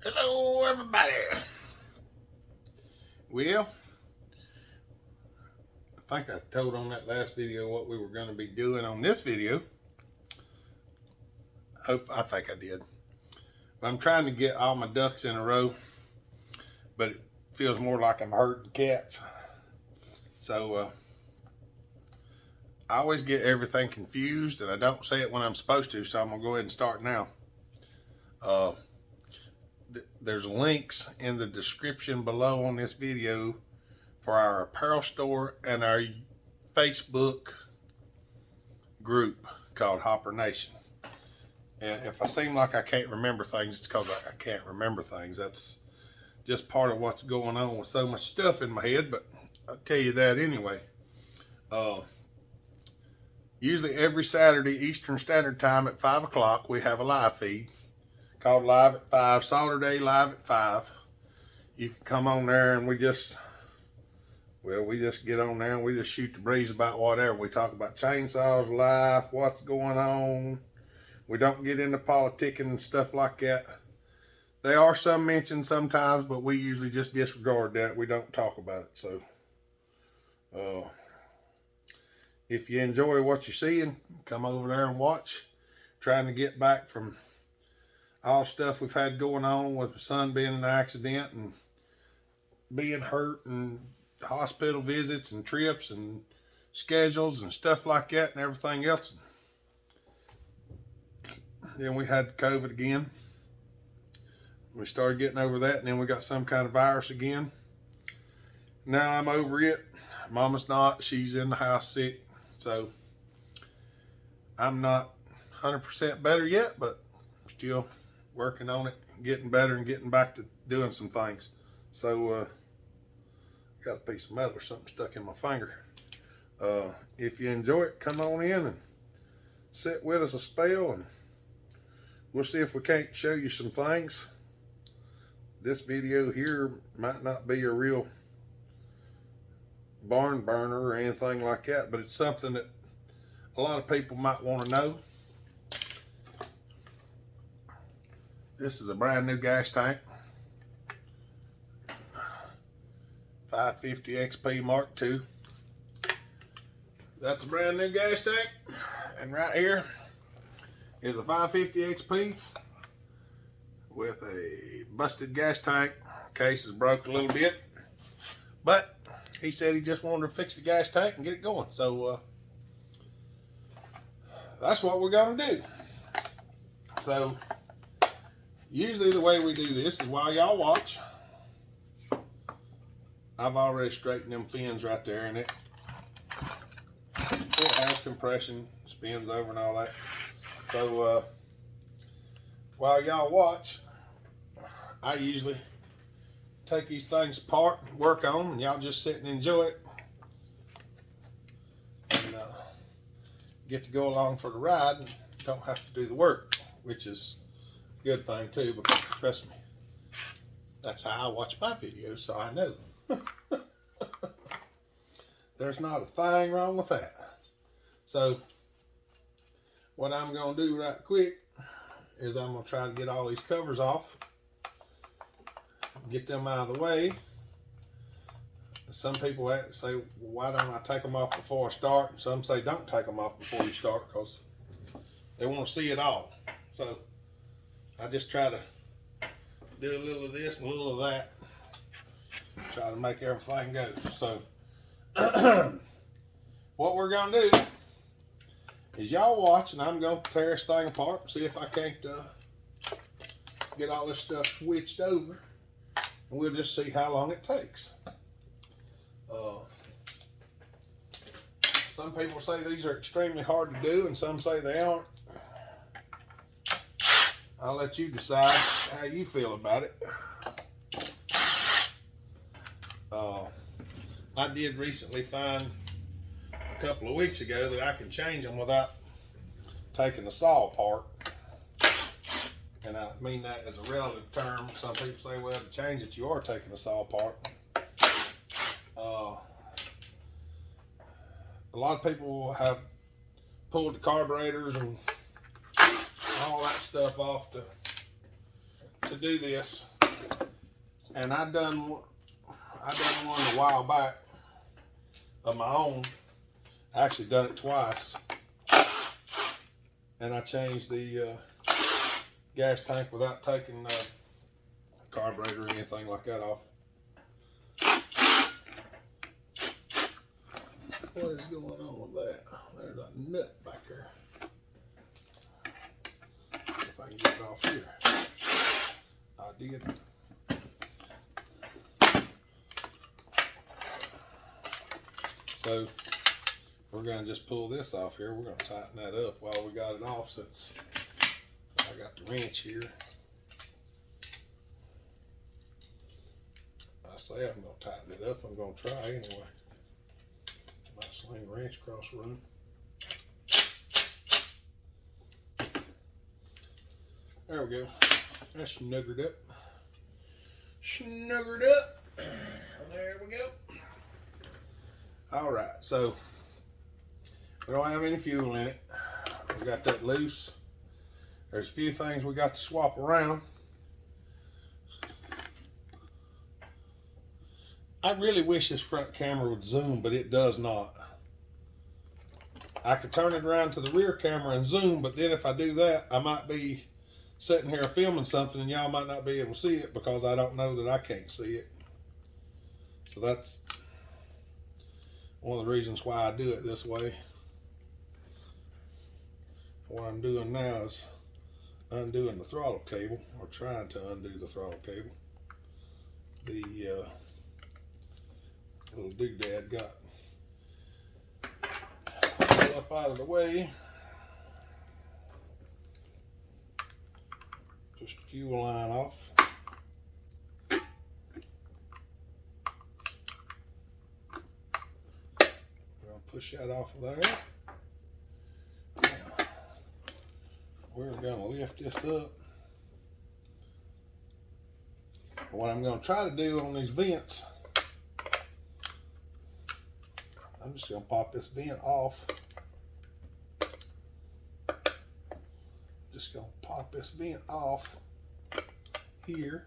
Hello, everybody. Well, I think I told on that last video what we were going to be doing on this video. I think I did. But I'm trying to get all my ducks in a row, but it feels more like I'm herding cats. So I always get everything confused, and I don't say it when I'm supposed to, so I'm going to go ahead and start now. There's links in the description below on this video for our apparel store and our Facebook group called Hopper Nation. And if I seem like I can't remember things, it's because I can't remember things. That's just part of what's going on with so much stuff in my head, but I'll tell you that anyway. Usually every Saturday Eastern Standard Time at 5 o'clock, we have a live feed called Live at 5, Saturday Live at 5. You can come on there and we just get on there and we just shoot the breeze about whatever. We talk about chainsaws, life, what's going on. We don't get into politicking and stuff like that. There are some mentioned sometimes, but we usually just disregard that. We don't talk about it. So if you enjoy what you're seeing, come over there and watch. Trying to get back from all stuff we've had going on with my son being in an accident and being hurt and hospital visits and trips and schedules and stuff like that and everything else. Then we had COVID again. We started getting over that, and then we got some kind of virus again. Now I'm over it. Mama's not. She's in the house sick. So I'm not 100% better yet, but still working on it, getting better and getting back to doing some things. So got a piece of metal or something stuck in my finger. If you enjoy it, come on in and sit with us a spell, and we'll see if we can't show you some things. This video here might not be a real barn burner or anything like that, but it's something that a lot of people might want to know. This is a brand new gas tank, 550 XP Mark II. That's a brand new gas tank, and right here is a 550 XP with a busted gas tank. Case is broke a little bit, but he said he just wanted to fix the gas tank and get it going. So that's what we're gonna do. So usually the way we do this is while y'all watch, I've already straightened them fins right there, and it has compression, spins over and all that. So while y'all watch, I usually take these things apart, work on them, and y'all just sit and enjoy it. And get to go along for the ride and don't have to do the work, which is a good thing too, because trust me, that's how I watch my videos, so I know. There's not a thing wrong with that. So what I'm going to do right quick is I'm going to try to get all these covers off, get them out of the way. Some people say, well, why don't I take them off before I start? And some say don't take them off before you start because they want to see it all. So I just try to do a little of this and a little of that, try to make everything go. So what we're going to do is y'all watch, and I'm going to tear this thing apart and see if I can't get all this stuff switched over, and we'll just see how long it takes. Some people say these are extremely hard to do, and some say they aren't. I'll let you decide how you feel about it. I did recently find a couple of weeks ago that I can change them without taking the saw apart. And I mean that as a relative term. Some people say, well, to change it, you are taking the saw apart. A lot of people have pulled the carburetors and all that stuff off to do this. And I done one a while back of my own. I actually done it twice. And I changed the gas tank without taking the carburetor or anything like that off. What is going on with that? There's a nut back there. If I can get it off here. I did. So we're going to just pull this off here. We're going to tighten that up while we got it off, since I got the wrench here. I say I'm going to tighten it up. I'm going to try anyway. Might sling the wrench across the room. There we go. That's snuggered up. Snuggered up. There we go. Alright, so we don't have any fuel in it. We got that loose. There's a few things we got to swap around. I really wish this front camera would zoom, but it does not. I could turn it around to the rear camera and zoom, but then if I do that, I might be sitting here filming something and y'all might not be able to see it because I don't know that I can't see it. So that's one of the reasons why I do it this way. What I'm doing now is undoing the throttle cable, or trying to undo the throttle cable. The little doodad got up out of the way. Push the fuel line off. Push that off of there. Now, we're going to lift this up. And what I'm going to try to do on these vents, I'm just going to pop this vent off. Just going to pop this vent off here.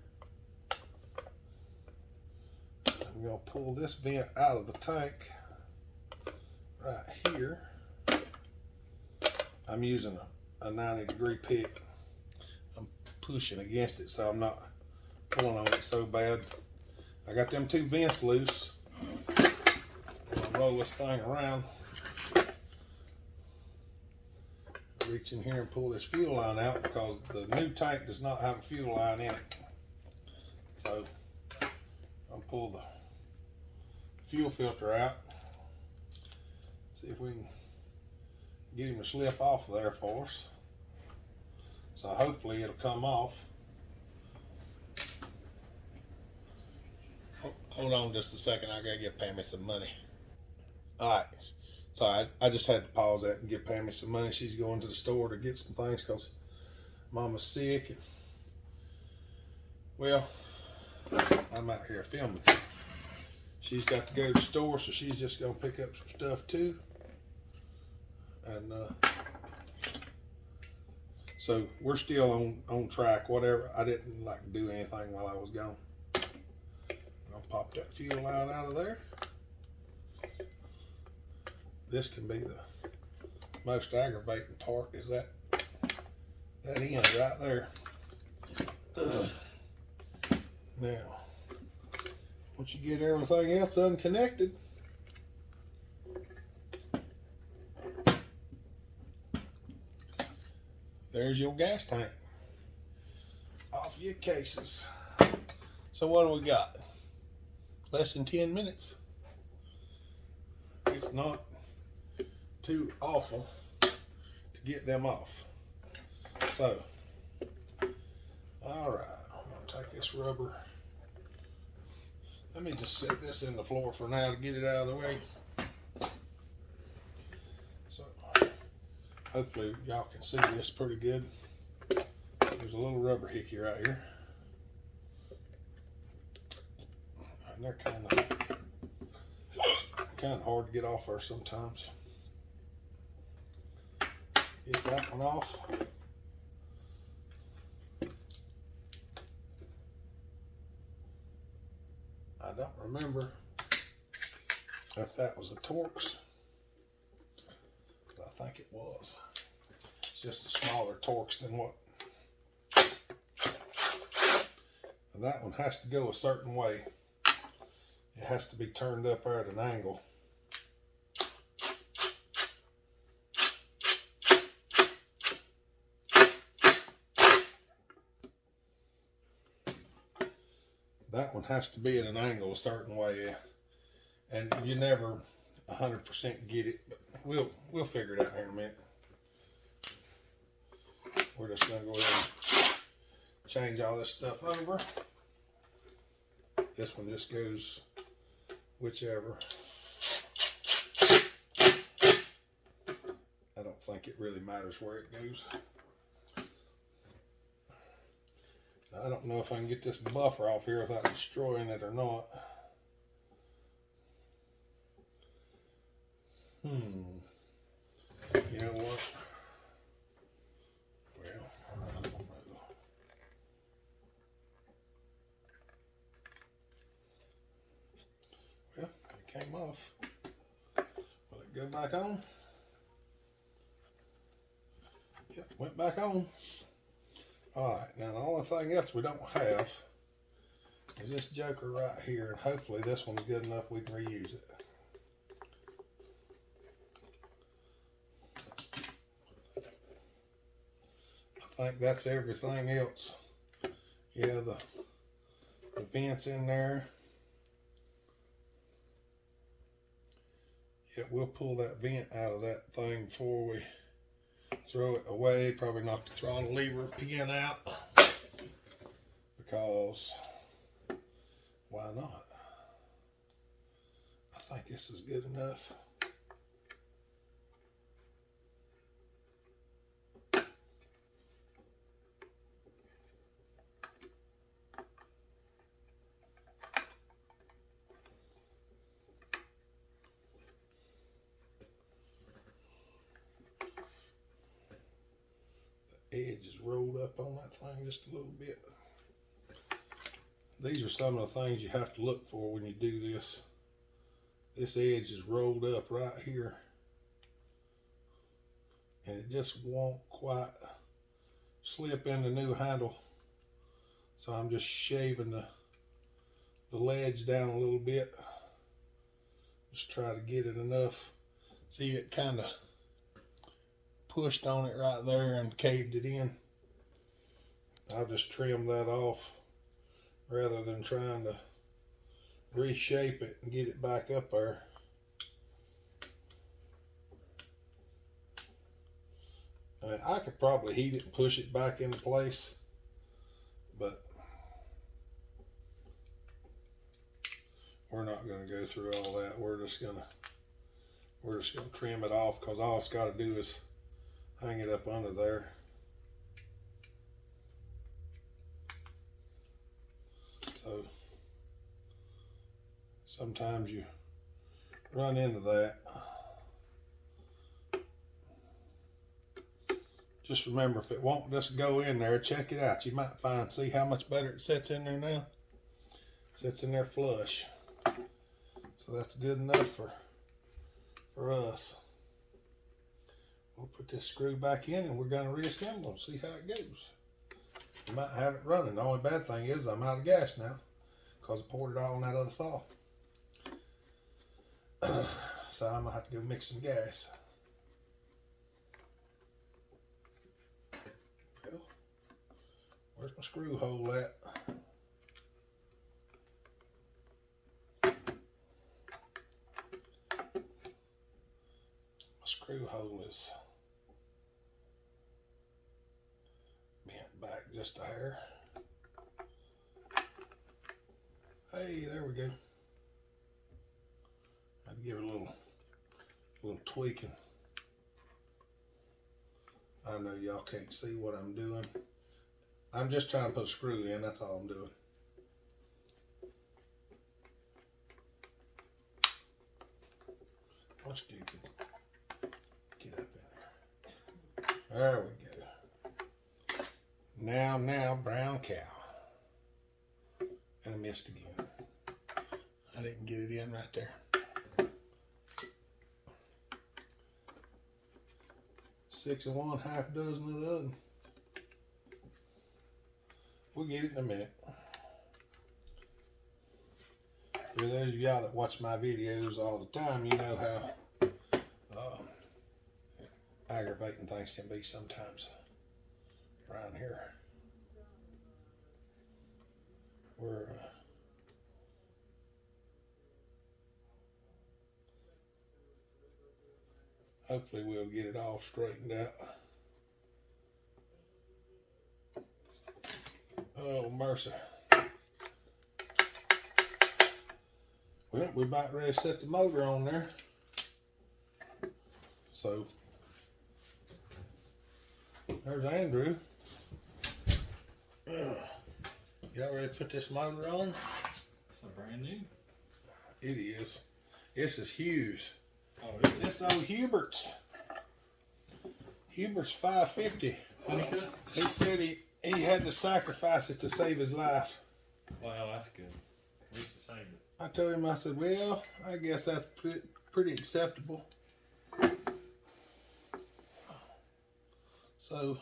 I'm going to pull this vent out of the tank. Right here, I'm using a 90-degree pick. I'm pushing against it so I'm not pulling on it so bad. I got them two vents loose. I'm gonna roll this thing around. Reach in here and pull this fuel line out because the new tank does not have a fuel line in it. So I'm gonna pull the fuel filter out. See if we can get him to slip off there for us. So hopefully it'll come off. Hold on just a second, I gotta get Pammy some money. Alright, so I just had to pause that and give Pammy some money. She's going to the store to get some things because Mama's sick. And, well, I'm out here filming. She's got to go to the store, so she's just gonna pick up some stuff too. And so we're still on track. Whatever, I didn't do anything while I was gone. I'll pop that fuel line out of there. This can be the most aggravating part, is that end right there. Now, once you get everything else unconnected, there's your gas tank off your cases. So what do we got? Less than 10 minutes. It's not too awful to get them off. So, all right, I'm gonna take this rubber. Let me just set this in the floor for now to get it out of the way. So, hopefully y'all can see this pretty good. There's a little rubber hickey right here. And they're kind of hard to get off there sometimes. Get that one off. don't remember if that was a Torx, but I think it was. It's just a smaller Torx than what. And that one has to go a certain way. It has to be turned up at an angle. That one has to be at an angle a certain way, and you never 100% get it, but we'll figure it out here in a minute. We're just gonna go ahead and change all this stuff over. This one just goes whichever. I don't think it really matters where it goes. I don't know if I can get this buffer off here without destroying it or not. You know what? Well, I don't know. Well, it came off. Will it go back on? Yep, went back on. Alright, now the only thing else we don't have is this joker right here, and hopefully this one's good enough we can reuse it. I think that's everything else. Yeah, the vents in there. Yeah, we'll pull that vent out of that thing before we throw it away. Probably knock the throttle lever pin out, because why not? I think this is good enough. Edge is rolled up on that thing just a little bit. These are some of the things you have to look for when you do this. This edge is rolled up right here, and it just won't quite slip in the new handle. So I'm just shaving the ledge down a little bit. Just try to get it enough. See, it kind of pushed on it right there and caved it in. I'll just trim that off rather than trying to reshape it and get it back up there. I mean, I could probably heat it and push it back into place, but we're not going to go through all that. We're just gonna trim it off, because all it's got to do is hang it up under there. So sometimes you run into that. Just remember, if it won't just go in there, check it out. You might find, see how much better it sits in there now? Sits in there flush. So that's good enough for us. We'll put this screw back in and we're going to reassemble and see how it goes. You might have it running. The only bad thing is I'm out of gas now, because I poured it all on that other saw. So I'm going to have to go mix some gas. Well, where's my screw hole at? My screw hole is bent back just a hair. Hey, there we go. I'd give it a little tweaking. I know y'all can't see what I'm doing. I'm just trying to put a screw in, that's all I'm doing. I'm stupid. Get up in there. There we go. Now, brown cow. And I missed again. I didn't get it in right there. 6 of one, half dozen of the other. We'll get it in a minute. For those of y'all that watch my videos all the time, you know how aggravating things can be sometimes around here. We're hopefully we'll get it all straightened out. Oh, mercy. Well, we're about ready to set the motor on there. So, there's Andrew. Y'all ready to put this motor on? It's a brand new. It is. This is huge. Oh, it is. This old Hubert's 550. Honeycut? He said he had to sacrifice it to save his life. Wow, that's good. At least you saved it. I told him, I said, well, I guess that's pretty acceptable. So,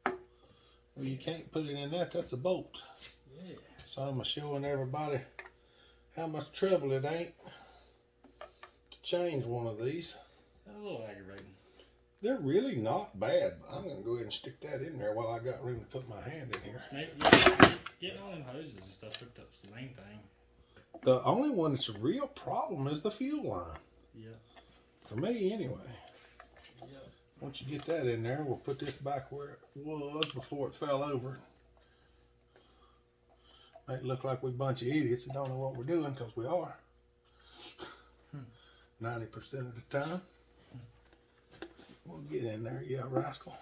well, you can't put it in that. That's a bolt. Yeah. So I'm showing everybody how much trouble it ain't to change one of these. That's a little aggravating. They're really not bad. I'm going to go ahead and stick that in there while I got room to put my hand in here. Getting all them hoses and stuff hooked up is the main thing. The only one that's a real problem is the fuel line. Yeah. For me, anyway. Yeah. Once you get that in there, we'll put this back where it was before it fell over. Make it look like we're a bunch of idiots that don't know what we're doing, because we are. 90% of the time. We'll get in there, yeah, rascal.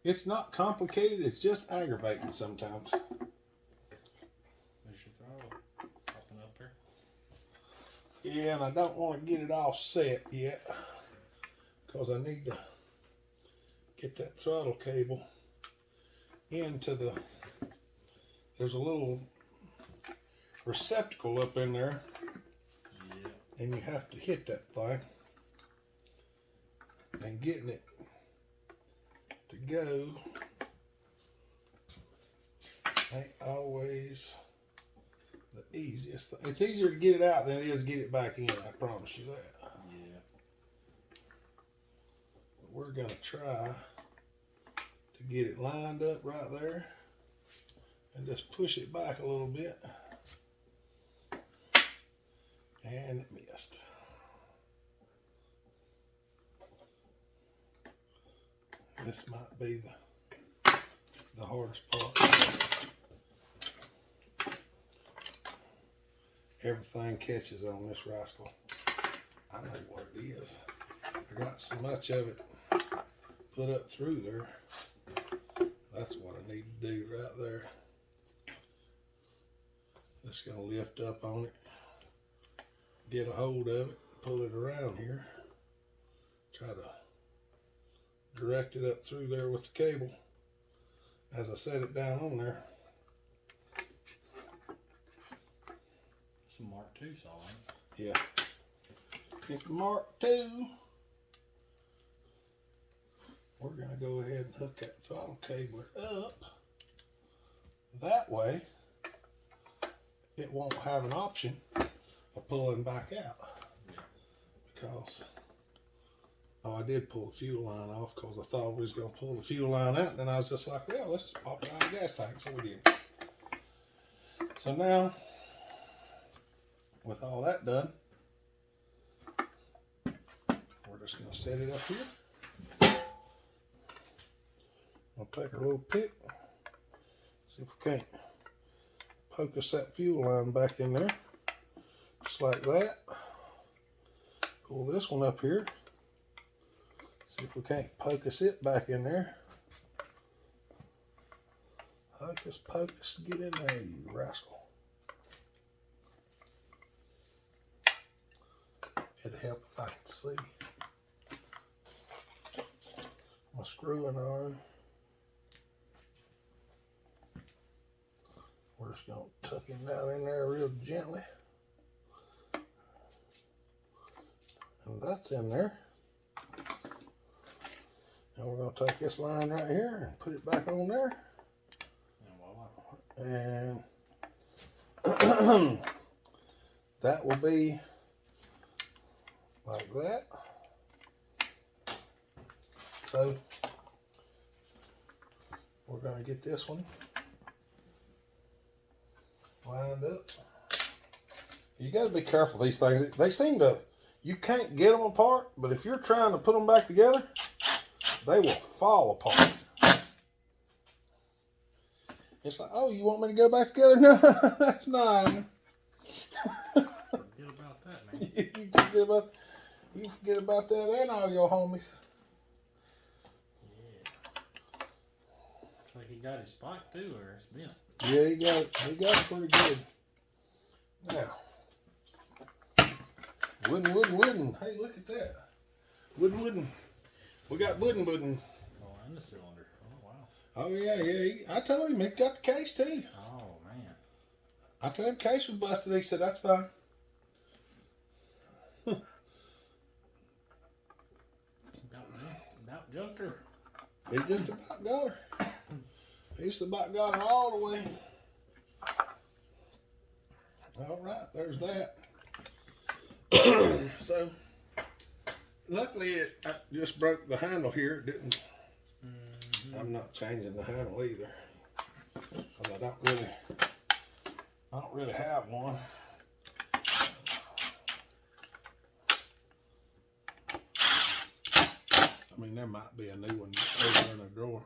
It's not complicated, it's just aggravating sometimes. There's your throttle popping up here. Yeah, and I don't want to get it all set yet, because I need to get that throttle cable into the, there's a little receptacle up in there, Yeah. and you have to hit that thing, and getting it to go ain't always the easiest thing. It's easier to get it out than it is to get it back in, I promise you that. Yeah. But we're gonna try to get it lined up right there and just push it back a little bit. And it missed. This might be the hardest part. Everything catches on this rascal. I know what it is. I got so much of it put up through there. That's what I need to do right there. Just gonna lift up on it, get a hold of it, pull it around here, try to direct it up through there with the cable as I set it down on there. Some Mark II saw it. Yeah. It's the Mark II. We're going to go ahead and hook that throttle cable up. That way, it won't have an option of pulling back out. Yeah. Because, oh, I did pull the fuel line off because I thought we was going to pull the fuel line out. And then I was just like, well, let's just pop it out of the gas tank. So we did. So now, with all that done, we're just going to set it up here. I'll take a little pick, see if we can't focus that fuel line back in there, just like that. Pull this one up here, see if we can't focus it back in there. Hocus pocus, get in there, you rascal. It'd help if I could see my screwing arm. We're We're just gonna tuck him down in there real gently. And that's in there. And we're gonna take this line right here and put it back on there. And that will be like that. So we're going to get this one lined up. You got to be careful with these things. They seem to, you can't get them apart, but if you're trying to put them back together, they will fall apart. It's like, oh, you want me to go back together? No, that's not. Forget about that, man. You forget about that and all your homies. Yeah. Looks like he got his spike too, or it's bent. Yeah, he got it. He got it pretty good. Now, wooden. Hey, look at that. Wooden. We got wooden. Oh, and the cylinder. Oh, wow. Oh, yeah. I told him he got the case too. Oh, man. I told him the case was busted. He said, that's fine. About jumped her. He just about got her. He just about got her all the way. All right, there's that. So, luckily, I just broke the handle here. It didn't. I'm not changing the handle either, because I don't really have one. I mean, there might be a new one over in the drawer.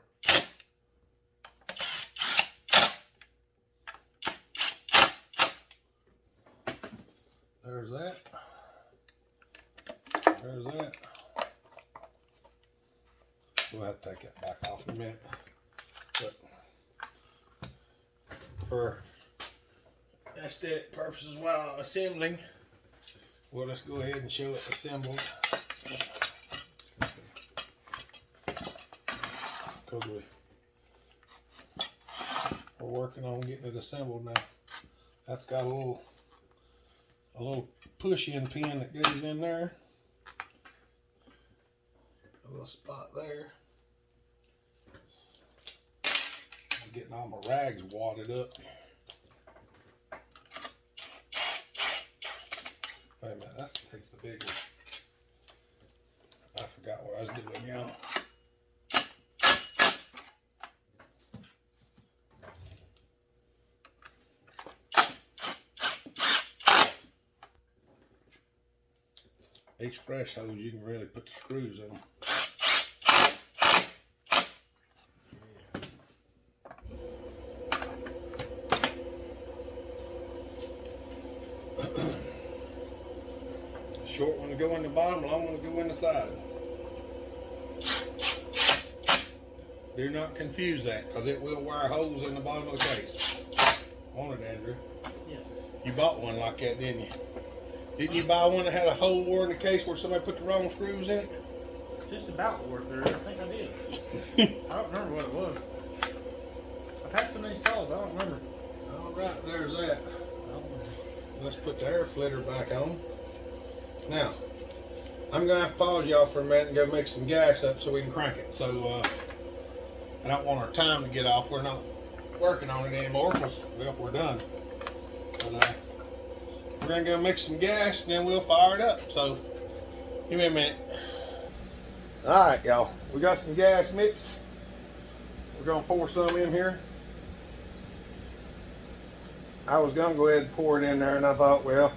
There's that. There's that. We'll have to take that back off in a minute. But for aesthetic purposes while assembling, we'll just go ahead and show it assembled. Because we're working on getting it assembled now. That's got a little push-in pin that goes in there. A little spot there. I'm getting all my rags wadded up. Wait a minute, that takes the big one. I forgot what I was doing, y'all. These fresh hose, you can really put the screws in them. The short one to go in the bottom, long one to go in the side. Do not confuse that, because it will wire holes in the bottom of the case. Want it, Andrew? Yes. You bought one like that, didn't you? Didn't you buy one that had a hole wore in the case where somebody put the wrong screws in it? Just about worth it. I think I did. I don't remember what it was. I've had so many stalls, I don't remember. All right, there's that. Let's put the air flitter back on. Now, I'm going to have to pause y'all for a minute and go mix some gas up so we can crank it. So, I don't want our time to get off. We're not working on it anymore because, well, we're done. But, we're going to go mix some gas and then we'll fire it up. So, give me a minute. All right, y'all. We got some gas mixed. We're going to pour some in here. I was going to go ahead and pour it in there, and I thought, well,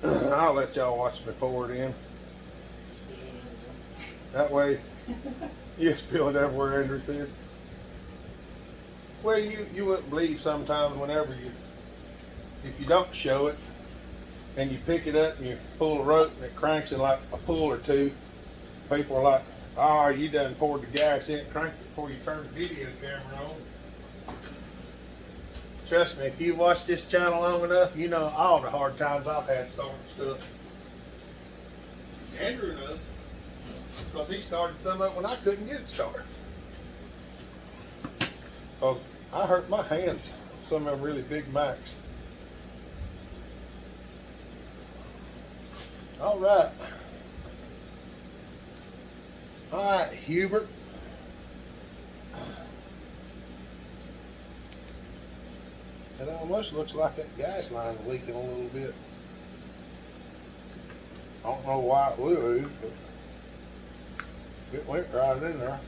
I'll let y'all watch me pour it in. That way, you spill it everywhere, Andrew said. Well, you wouldn't believe sometimes whenever if you don't show it, and you pick it up and you pull the rope and it cranks in like a pull or two, people are like, oh, you done poured the gas in, cranked it before you turned the video camera on. Trust me, if you watch this channel long enough, you know all the hard times I've had starting stuff. Andrew knows, because he started some of it when I couldn't get it started. Because I hurt my hands some of them really big Macs. All right. All right, Hubert. It almost looks like that gas line is leaking a little bit. I don't know why it would, but it went right in there.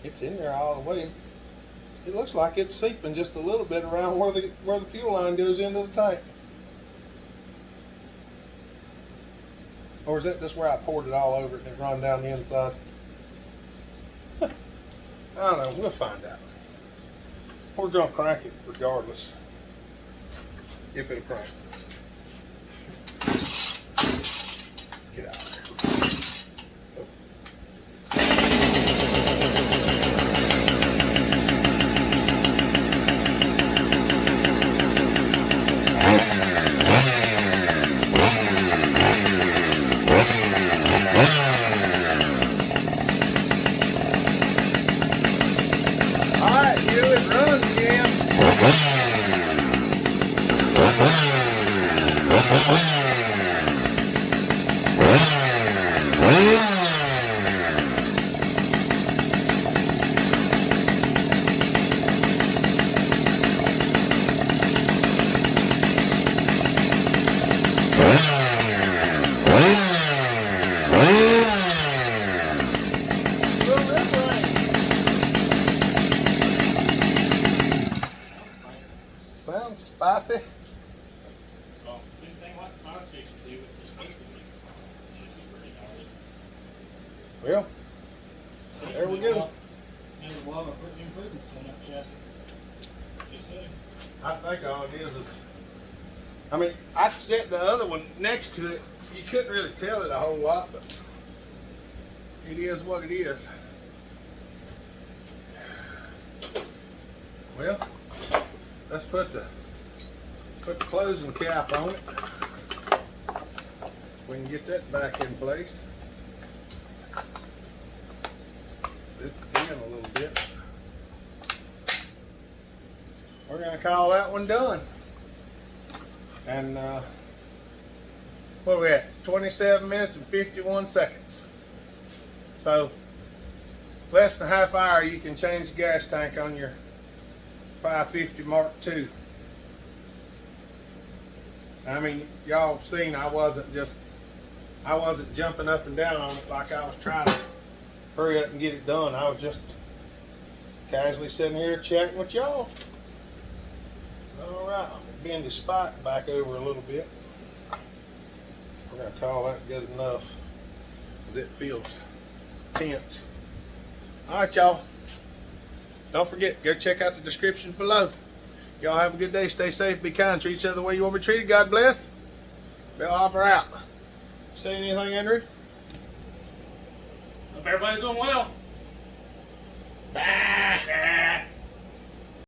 It's in there all the way. It looks like it's seeping just a little bit around where the fuel line goes into the tank. Or is that just where I poured it all over it and it run down the inside? I don't know. We'll find out. We're gonna crank it regardless, if it'll crank. Get out of there. Sounds spicy. Well, it's anything like 562, it's supposed to be. Should be pretty gnarly. Well, there we go. There's a lot of improvements on that chassis. Just saying. I think all it is, I mean, I set the other one next to it. You couldn't really tell it a whole lot, but it is what it is. Well, let's put the closing cap on it. We can get that back in place. Lift it in a little bit. We're gonna call that one done. And what are we at? 27 minutes and 51 seconds. So less than a half hour you can change the gas tank on your 550 Mark II. I mean, y'all seen I wasn't jumping up and down on it like I was trying to hurry up and get it done. I was just casually sitting here chatting with y'all. All right, I'm gonna bend the spike back over a little bit. We're gonna call that good enough, because it feels tense. All right, y'all. Don't forget, go check out the descriptions below. Y'all have a good day. Stay safe. Be kind. Treat each other the way you want to be treated. God bless. Bellhopper out. Say anything, Andrew? Hope everybody's doing well. Bye.